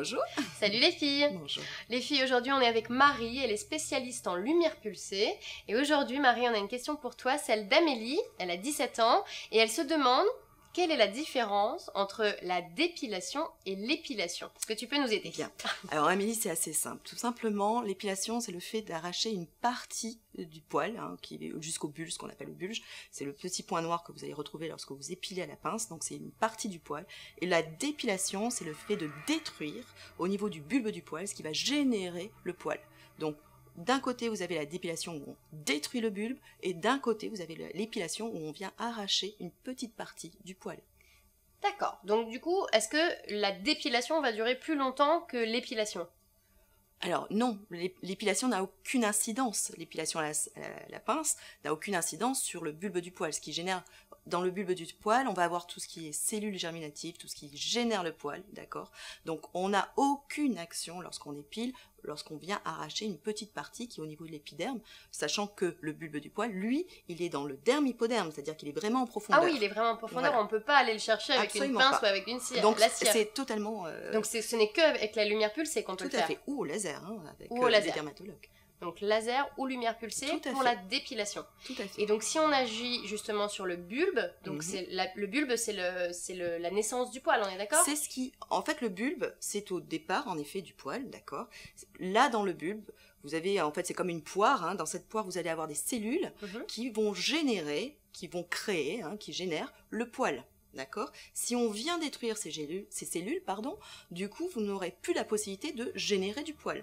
Bonjour. Salut les filles. Bonjour. Les filles, aujourd'hui on est avec Marie, elle est spécialiste en lumière pulsée. Et aujourd'hui Marie, on a une question pour toi, celle d'Amélie, elle a 17 ans et elle se demande quelle est la différence entre la dépilation et l'épilation. Est-ce que tu peux nous aider? Bien. Alors Amélie, c'est assez simple. Tout simplement, l'épilation, c'est le fait d'arracher une partie du poil, qui est jusqu'au bulge, ce qu'on appelle le bulge. C'est le petit point noir que vous allez retrouver lorsque vous épilez à la pince. Donc c'est une partie du poil. Et la dépilation, c'est le fait de détruire au niveau du bulbe du poil ce qui va générer le poil. Donc d'un côté, vous avez la dépilation où on détruit le bulbe, et d'un côté, vous avez l'épilation où on vient arracher une petite partie du poil. D'accord. Donc du coup, est-ce que la dépilation va durer plus longtemps que l'épilation? Alors non, l'épilation n'a aucune incidence. L'épilation à la pince n'a aucune incidence sur le bulbe du poil. Ce qui génère, dans le bulbe du poil, on va avoir tout ce qui est cellules germinatives, tout ce qui génère le poil, d'accord? Donc on n'a aucune action lorsqu'on épile, lorsqu'on vient arracher une petite partie qui est au niveau de l'épiderme, sachant que le bulbe du poil, lui, il est dans le derme-hypoderme, c'est-à-dire qu'il est vraiment en profondeur. Ah oui, il est vraiment en profondeur, Voilà. on ne peut pas aller le chercher avec Absolument une pince pas. ou avec une cire. Donc la cire. c'est totalement... Donc ce n'est qu'avec la lumière pulsée qu'on peut tout le à faire. fait, ou au laser, avec Ou au les laser. dermatologues. Donc laser ou lumière pulsée Tout à pour fait. la dépilation. Tout à fait. Et donc si on agit justement sur le bulbe, donc le bulbe c'est la naissance du poil, on est d'accord? C'est ce qui... En fait, le bulbe, c'est au départ, en effet, du poil, d'accord? Là, dans le bulbe, vous avez... En fait, c'est comme une poire. Dans cette poire, vous allez avoir des cellules qui vont générer, qui vont créer, qui génèrent le poil. D'accord? Si on vient détruire ces cellules, du coup, vous n'aurez plus la possibilité de générer du poil.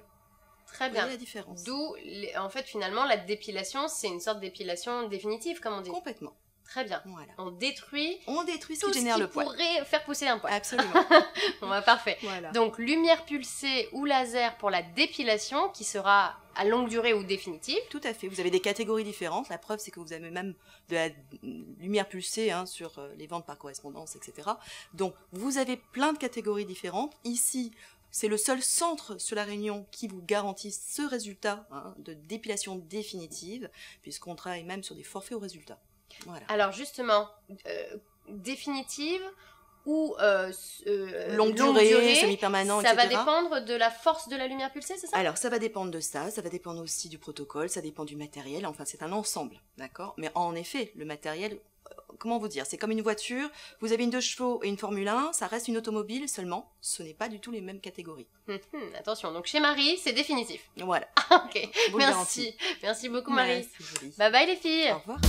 Très Vous bien. voyez la différence? D'où, en fait, finalement, la dépilation, c'est une sorte d'épilation définitive, comme on dit. Complètement. Très bien. Voilà. On détruit ce tout qui génère le poil. pourrait faire pousser un poil. Absolument. Bon, bah, parfait. Voilà. Donc, lumière pulsée ou laser pour la dépilation, qui sera à longue durée ou définitive. Tout à fait. Vous avez des catégories différentes. La preuve, c'est que vous avez même de la lumière pulsée sur les ventes par correspondance, etc. Donc, vous avez plein de catégories différentes. Ici, c'est le seul centre sur la Réunion qui vous garantit ce résultat de dépilation définitive, puisqu'on travaille même sur des forfaits au résultat. Voilà. Alors, justement, définitive ou longue durée, semi-permanent, ça etc. va dépendre de la force de la lumière pulsée, c'est ça? Alors, ça va dépendre de ça va dépendre aussi du protocole, ça dépend du matériel, enfin, c'est un ensemble, d'accord? Mais en effet, le matériel, comment vous dire, c'est comme une voiture, vous avez une 2 chevaux et une Formule 1, ça reste une automobile seulement, ce n'est pas du tout les mêmes catégories. Attention, donc chez Marie, c'est définitif. Voilà. Ok, Vous le merci. Merci beaucoup Marie. Merci, jolie. Bye bye les filles. Au revoir.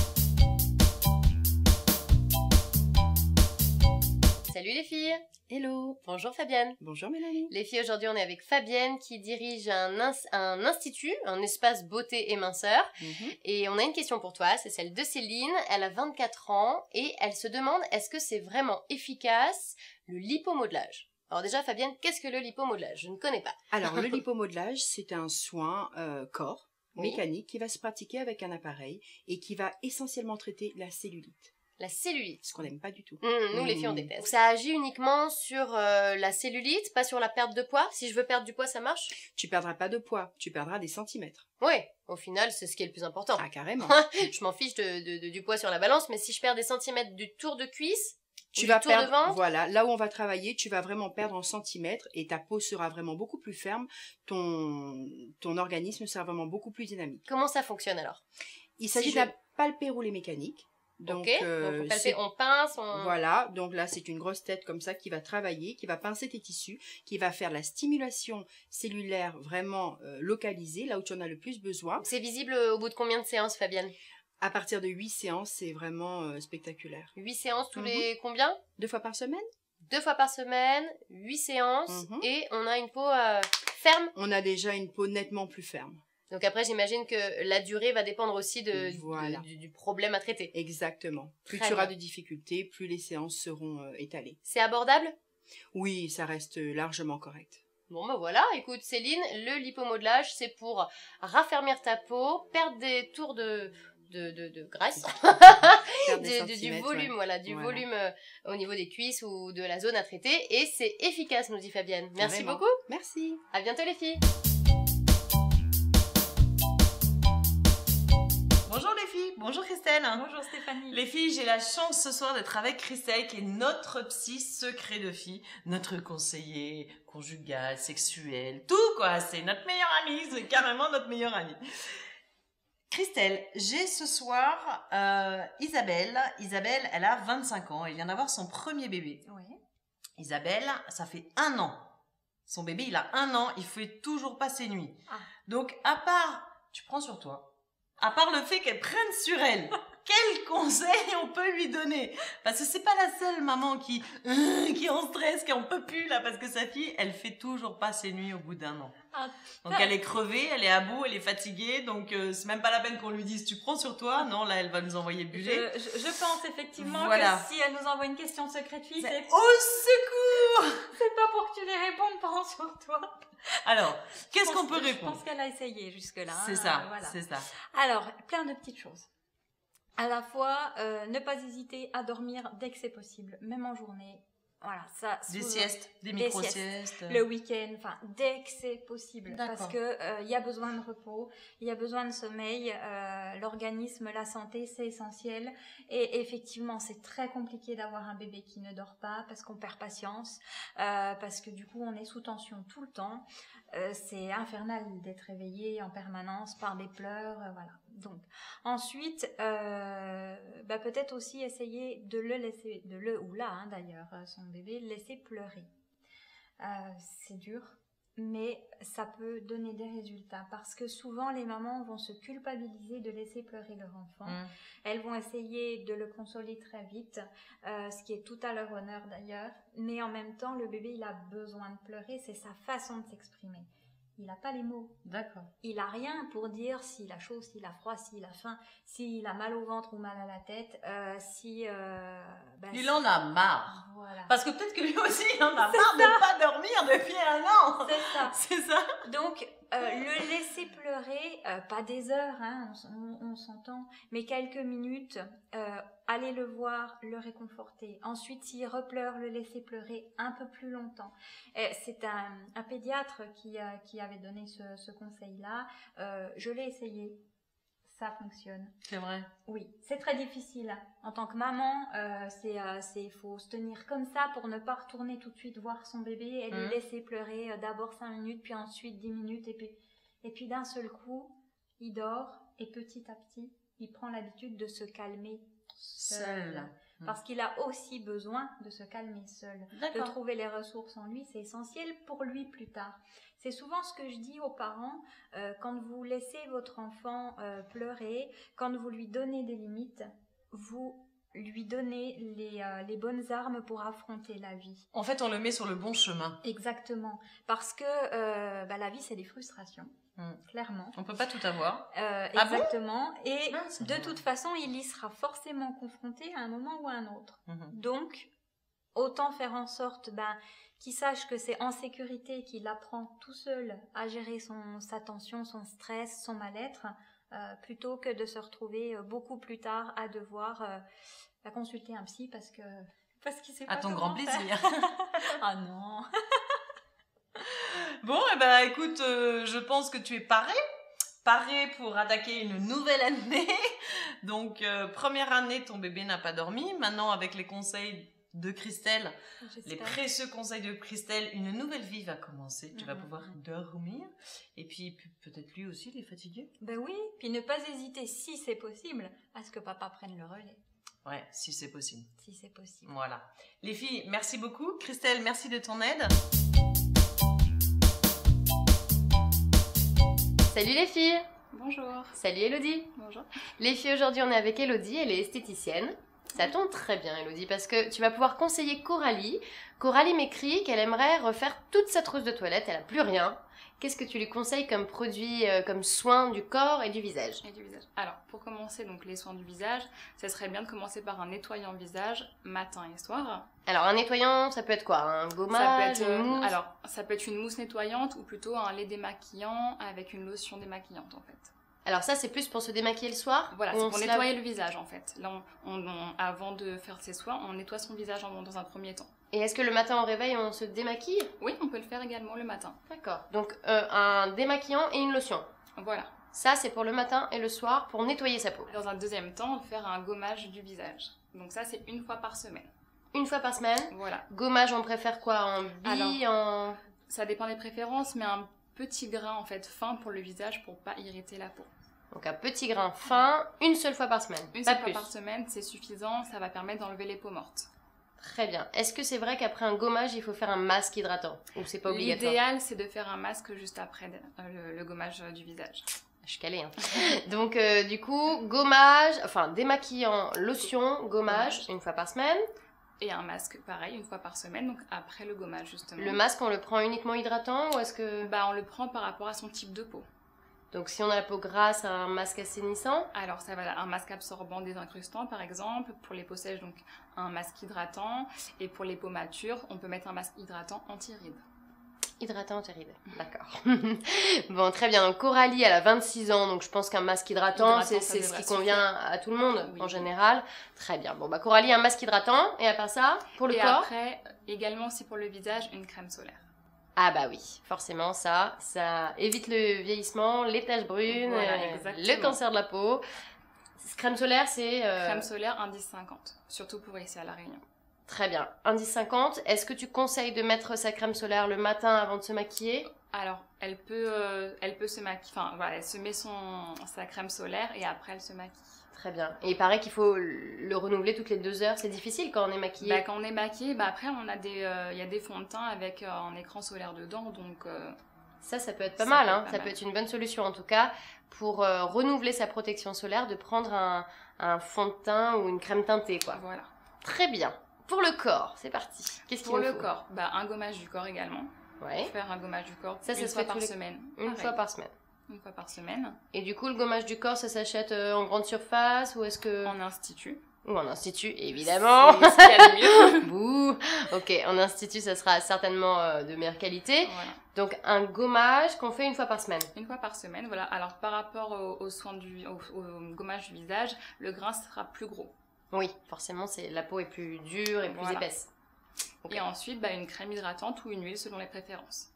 Salut les filles. Hello. Bonjour Fabienne. Bonjour Mélanie. Les filles, aujourd'hui on est avec Fabienne qui dirige un institut, un espace beauté et minceur. Et on a une question pour toi, c'est celle de Céline. Elle a 24 ans et elle se demande est-ce que c'est vraiment efficace le lipomodelage? Alors déjà Fabienne, qu'est-ce que le lipomodelage? Je ne connais pas. Alors le lipomodelage, c'est un soin corps Oui. mécanique qui va se pratiquer avec un appareil et qui va essentiellement traiter la cellulite, La cellulite. ce qu'on n'aime pas du tout. Nous les filles on déteste. Ça agit uniquement sur la cellulite, pas sur la perte de poids. Si je veux perdre du poids, ça marche? Tu perdras pas de poids, tu perdras des centimètres. Oui, au final c'est ce qui est le plus important. Ah carrément. Je m'en fiche du poids sur la balance, mais si je perds des centimètres du tour de cuisse, Tu ou vas du tour de perdre, ventre, voilà, là où on va travailler, tu vas vraiment perdre en centimètres et ta peau sera vraiment beaucoup plus ferme, ton organisme sera vraiment beaucoup plus dynamique. comment ça fonctionne alors? Il s'agit je- d'un palpé roulé mécanique. Donc, Ok, donc faut palper, on pince, on... Voilà, donc là c'est une grosse tête comme ça qui va travailler, qui va pincer tes tissus, qui va faire la stimulation cellulaire vraiment localisée, là où tu en as le plus besoin. C'est visible au bout de combien de séances Fabienne? À partir de 8 séances, c'est vraiment spectaculaire. 8 séances tous les combien? 2 fois par semaine? 2 fois par semaine, 8 séances, et on a une peau ferme. On a déjà une peau nettement plus ferme. Donc après j'imagine que la durée va dépendre aussi Voilà. du problème à traiter. Exactement. Plus Très tu auras bien. de difficultés, plus les séances seront étalées. C'est abordable? Oui, ça reste largement correct. Bon ben voilà, écoute Céline, le lipomodelage c'est pour raffermir ta peau, perdre des tours de graisse, Perdre des du centimètres, volume, ouais. voilà, du Voilà. volume au niveau des cuisses ou de la zone à traiter, et c'est efficace, nous dit Fabienne. Merci Vraiment. beaucoup, Merci. à bientôt les filles. Bonjour les filles. bonjour Christelle. Bonjour Stéphanie. Les filles, j'ai la chance ce soir d'être avec Christelle qui est notre psy secret de fille, notre conseiller conjugal, sexuel, tout quoi, c'est notre meilleure amie, c'est carrément notre meilleure amie. Christelle, j'ai ce soir Isabelle. Isabelle, elle a 25 ans, elle vient d'avoir son premier bébé. Oui. Isabelle, ça fait 1 an. Son bébé, il a 1 an, il fait toujours pas ses nuits. Ah. Donc, à part, tu prends sur toi, à part le fait qu'elle prenne sur elle, quel conseil on peut lui donner? Parce que c'est pas la seule maman qui est en stress, qui en peut plus là, parce que sa fille, elle fait toujours pas ses nuits au bout d'1 an. Ah. Donc elle est crevée, elle est à bout, elle est fatiguée, donc c'est même pas la peine qu'on lui dise tu prends sur toi. Non, là elle va nous envoyer buller. Je pense effectivement Voilà. que si elle nous envoie une question de secret de fille, c'est Au secours! c'est pas pour que tu les répondes, prends sur toi. Alors, qu'est-ce qu'on peut Je répondre? pense qu'elle a essayé jusque-là. C'est ça, voilà. c'est ça. Alors, plein de petites choses. À la fois, ne pas hésiter à dormir dès que c'est possible, même en journée. Voilà, ça. Des souvent- siestes, des Des micro-siestes. Le week-end, enfin dès que c'est possible, D'accord. parce que il y a besoin de repos, il y a besoin de sommeil, l'organisme, la santé, c'est essentiel. Et effectivement, c'est très compliqué d'avoir un bébé qui ne dort pas parce qu'on perd patience, parce que du coup on est sous tension tout le temps. C'est infernal d'être réveillé en permanence par des pleurs, voilà. Donc ensuite, peut-être aussi essayer de le laisser, de le ou là d'ailleurs, son bébé, le laisser pleurer. C'est dur, mais ça peut donner des résultats parce que souvent les mamans vont se culpabiliser de laisser pleurer leur enfant. Elles vont essayer de le consoler très vite, ce qui est tout à leur honneur d'ailleurs, mais en même temps le bébé il a besoin de pleurer, c'est sa façon de s'exprimer. Il n'a pas les mots. D'accord. Il n'a rien pour dire s'il a chaud, s'il a froid, s'il a faim, s'il a mal au ventre ou mal à la tête, Il en a marre. Voilà. Parce que peut-être que lui aussi, il en a marre de pas dormir depuis 1 an. C'est ça. C'est ça. Donc, le laisser pleurer, pas des heures, hein, on s'entend, mais quelques minutes, aller le voir, le réconforter. Ensuite, s'il repleure, le laisser pleurer un peu plus longtemps. C'est un pédiatre qui avait donné ce conseil-là. Je l'ai essayé. Ça fonctionne. C'est vrai. Oui, c'est très difficile. En tant que maman, il faut se tenir comme ça pour ne pas retourner tout de suite voir son bébé et le laisser pleurer d'abord 5 minutes, puis ensuite 10 minutes, et puis d'un seul coup, il dort et petit à petit, il prend l'habitude de se calmer seul. Parce qu'il a aussi besoin de se calmer seul. De trouver les ressources en lui, c'est essentiel pour lui plus tard. C'est souvent ce que je dis aux parents, quand vous laissez votre enfant pleurer, quand vous lui donnez des limites, vous lui donnez les bonnes armes pour affronter la vie. En fait, on le met sur le bon chemin. Exactement. Parce que la vie, c'est des frustrations. Clairement. On peut pas tout avoir. Exactement. Et Mince. de toute façon, il y sera forcément confronté à un moment ou à un autre. Donc, autant faire en sorte qu'il sache que c'est en sécurité, qu'il apprend tout seul à gérer sa tension, son stress, son mal-être, plutôt que de se retrouver beaucoup plus tard à devoir consulter un psy parce qu'il sait pas À ton comment grand faire. plaisir. Ah non. Bon, écoute, je pense que tu es parée pour attaquer une nouvelle année. Donc, première année, ton bébé n'a pas dormi. Maintenant, avec les conseils de Christelle, les précieux conseils de Christelle, une nouvelle vie va commencer. Tu vas pouvoir dormir. Et puis, peut-être lui aussi, il est fatigué. Ben oui, puis ne pas hésiter, si c'est possible, à ce que papa prenne le relais. Ouais, si c'est possible. Si c'est possible. Voilà. Les filles, merci beaucoup. Christelle, merci de ton aide. Salut les filles! Bonjour. Salut Elodie! Bonjour. Les filles, aujourd'hui on est avec Elodie, elle est esthéticienne. Ça tombe très bien Elodie parce que tu vas pouvoir conseiller Coralie. Coralie m'écrit qu'elle aimerait refaire toute sa trousse de toilette, elle a plus rien. Qu'est-ce que tu lui conseilles comme produit, comme soin du corps et du visage? Et du visage. Alors, pour commencer donc les soins du visage, ça serait bien de commencer par un nettoyant visage matin et soir. Alors un nettoyant, ça peut être quoi? Un gommage, Ça peut être, une mousse? alors, ça peut être une mousse nettoyante ou plutôt un lait démaquillant avec une lotion démaquillante en fait. Alors ça c'est plus pour se démaquiller le soir? Voilà, ou c'est on pour se nettoyer le visage en fait. Là, avant de faire ses soins, on nettoie son visage dans un premier temps. Et est-ce que le matin au réveil on se démaquille? Oui, on peut le faire également le matin. D'accord. Donc un démaquillant et une lotion. Voilà. Ça, c'est pour le matin et le soir pour nettoyer sa peau. Dans un deuxième temps, faire un gommage du visage. Donc ça, c'est 1 fois par semaine. 1 fois par semaine. Voilà. Gommage, on préfère quoi? En bille, en... Ça dépend des préférences, mais un petit grain en fait fin pour le visage pour pas irriter la peau. Donc un petit grain fin, 1 seule fois par semaine. Une pas seule plus. fois par semaine, c'est suffisant, ça va permettre d'enlever les peaux mortes. Très bien. Est-ce que c'est vrai qu'après un gommage, il faut faire un masque hydratant? Ou c'est pas obligatoire? L'idéal, c'est de faire un masque juste après le gommage du visage. Je suis calée, hein. Donc du coup, gommage, enfin démaquillant, lotion, gommage, 1 fois par semaine. Et un masque, pareil, 1 fois par semaine, donc après le gommage, justement. Le masque, on le prend uniquement hydratant ou est-ce que... On le prend par rapport à son type de peau. Donc si on a la peau grasse, un masque assainissant. Alors ça va, un masque absorbant désincrustant, par exemple. Pour les peaux sèches, donc un masque hydratant. Et pour les peaux matures, on peut mettre un masque hydratant anti-rides. Hydratant anti-rides, d'accord. Bon, très bien. Donc Coralie, elle a 26 ans, donc je pense qu'un masque hydratant, c'est ce qui convient à tout le monde, oui, en général. Très bien. Bon, Coralie, un masque hydratant, et à part ça, pour le et corps. après, également aussi pour le visage, une crème solaire. Ah bah oui, forcément, ça évite le vieillissement, les taches brunes, Voilà, exactement. le cancer de la peau. Crème solaire, c'est... Crème solaire, indice 50, surtout pour ici à La Réunion. Très bien. Indice 50, est-ce que tu conseilles de mettre sa crème solaire le matin avant de se maquiller? Alors, elle peut se maquiller, enfin voilà, elle se met sa crème solaire et après elle se maquille. Très bien. Et il paraît qu'il faut le renouveler toutes les 2 heures. C'est difficile quand on est maquillé. Quand on est maquillé, après on a il y a des fonds de teint avec un écran solaire dedans, donc... Ça peut être pas mal, hein. Ça peut être une bonne solution en tout cas pour renouveler sa protection solaire, de prendre un fond de teint ou une crème teintée, quoi. Voilà. Très bien. Pour le corps, c'est parti. Qu'est-ce qu'il Pour nous le faut? corps, un gommage du corps également. Ouais. Faire un gommage du corps Ça se une fois fait par tous les- semaine. Une fois par semaine. 1 fois par semaine. Et du coup, le gommage du corps, ça s'achète en grande surface ou est-ce que... En institut. Ou en institut, évidemment. C'est ce qu'il y a de mieux. Bouh. Ok, en institut, ça sera certainement de meilleure qualité. Voilà. Donc, un gommage qu'on fait 1 fois par semaine. 1 fois par semaine, voilà. Alors, par rapport au gommage du visage, le grain sera plus gros. Oui, forcément, la peau est plus dure et plus Voilà. épaisse. Ok. Et ensuite, une crème hydratante ou une huile selon les préférences.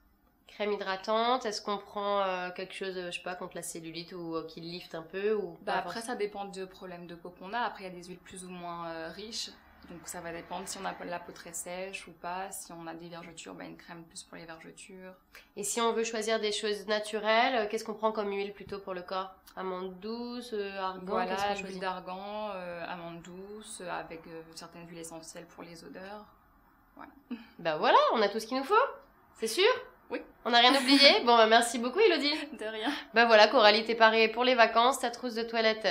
Crème hydratante, est-ce qu'on prend quelque chose, je sais pas, contre la cellulite ou qui lift un peu ou pas Après, ça dépend du problème de peau qu'on a. Après, il y a des huiles plus ou moins riches. Donc, ça va dépendre si on a la peau très sèche ou pas. Si on a des vergetures, une crème plus pour les vergetures. Et si on veut choisir des choses naturelles, qu'est-ce qu'on prend comme huile plutôt pour le corps? Amande douce, argan, Voilà, qu'est-ce qu'on l'huile choisit? d'argan, amande douce, avec certaines huiles essentielles pour les odeurs. Bah voilà, on a tout ce qu'il nous faut. C'est sûr? Oui. On n'a rien oublié? Bon, merci beaucoup, Elodie. De rien. Bah voilà, Coralie, t'es parée pour les vacances, ta trousse de toilette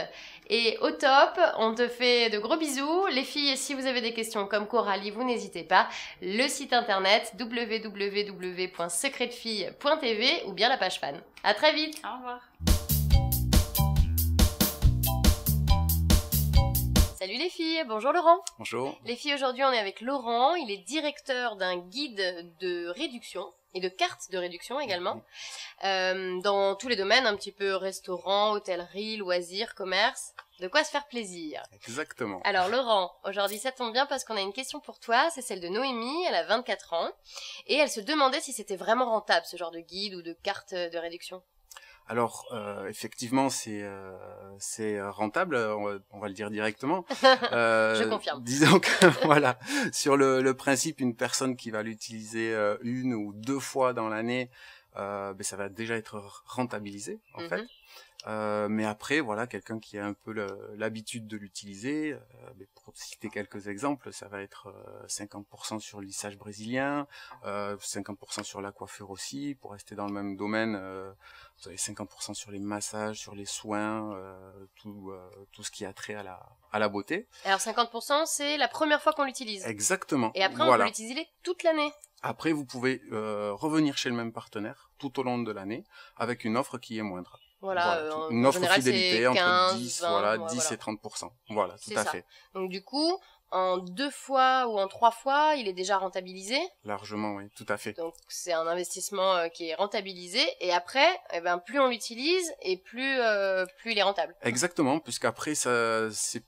est au top. On te fait de gros bisous. Les filles, si vous avez des questions comme Coralie, vous n'hésitez pas. Le site internet www.secretfille.tv ou bien la page fan. À très vite. Au revoir. Salut les filles, bonjour Laurent. Bonjour. Les filles, aujourd'hui on est avec Laurent, il est directeur d'un guide de réduction et de cartes de réduction également, dans tous les domaines, un petit peu restaurant, hôtellerie, loisirs, commerce, de quoi se faire plaisir. Exactement. Alors Laurent, aujourd'hui ça tombe bien parce qu'on a une question pour toi, c'est celle de Noémie, elle a 24 ans, et elle se demandait si c'était vraiment rentable ce genre de guide ou de carte de réduction. Alors, effectivement, c'est rentable, on va le dire directement. Je confirme. Disons que, voilà, sur le principe, une personne qui va l'utiliser 1 ou 2 fois dans l'année, ça va déjà être rentabilisé, en fait. Mais après, voilà, quelqu'un qui a un peu l'habitude de l'utiliser, pour citer quelques exemples, ça va être 50% sur le lissage brésilien, 50% sur la coiffure aussi, pour rester dans le même domaine, vous avez 50% sur les massages, sur les soins, tout ce qui a trait à la beauté. Alors 50% c'est la première fois qu'on l'utilise. Exactement. Et après on voilà. peut l'utiliser toute l'année. Après, vous pouvez revenir chez le même partenaire tout au long de l'année avec une offre qui est moindre. Voilà, une en offre général, fidélité c'est 15, entre 10, 20, 10 et 30%. Voilà, tout C'est à ça. fait. Donc du coup, en 2 fois ou en 3 fois, il est déjà rentabilisé. Largement, oui, tout à fait. Donc c'est un investissement qui est rentabilisé. Et après, plus on l'utilise et plus il est rentable. Exactement, puisqu'après, c'est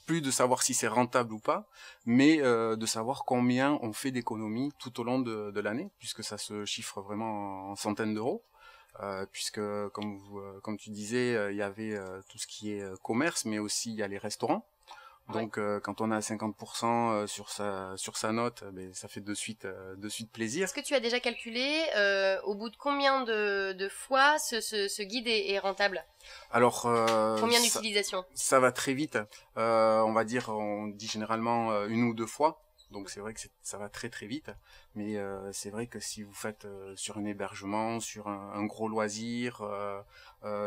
plus de savoir si c'est rentable ou pas, mais de savoir combien on fait d'économies tout au long de l'année, puisque ça se chiffre vraiment en centaines d'euros. puisque comme tu disais, il y avait tout ce qui est commerce, mais aussi il y a les restaurants. Donc quand on a 50% sur sa note, ça fait de suite plaisir. Est-ce que tu as déjà calculé au bout de combien de fois ce guide est rentable? Alors combien d'utilisations? Ça va très vite. On dit généralement 1 ou 2 fois. Donc c'est vrai que ça va très très vite, mais c'est vrai que si vous faites sur un hébergement, sur un gros loisir,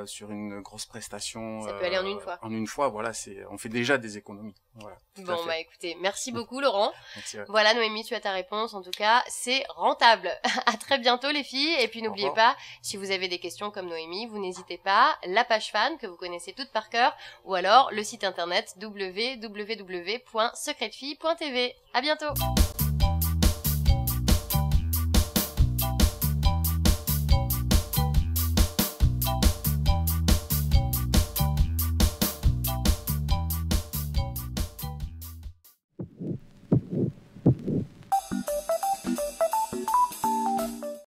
sur une grosse prestation, ça peut aller en une fois. En une fois, voilà, on fait déjà des économies. Voilà. Bon bah écoutez, merci beaucoup Laurent. Merci, ouais. Voilà Noémie, tu as ta réponse. En tout cas, c'est rentable. À très bientôt les filles. Et puis n'oubliez pas, si vous avez des questions comme Noémie, vous n'hésitez pas. La page fan que vous connaissez toute par cœur, ou alors le site internet www.secretfille.tv. À bientôt.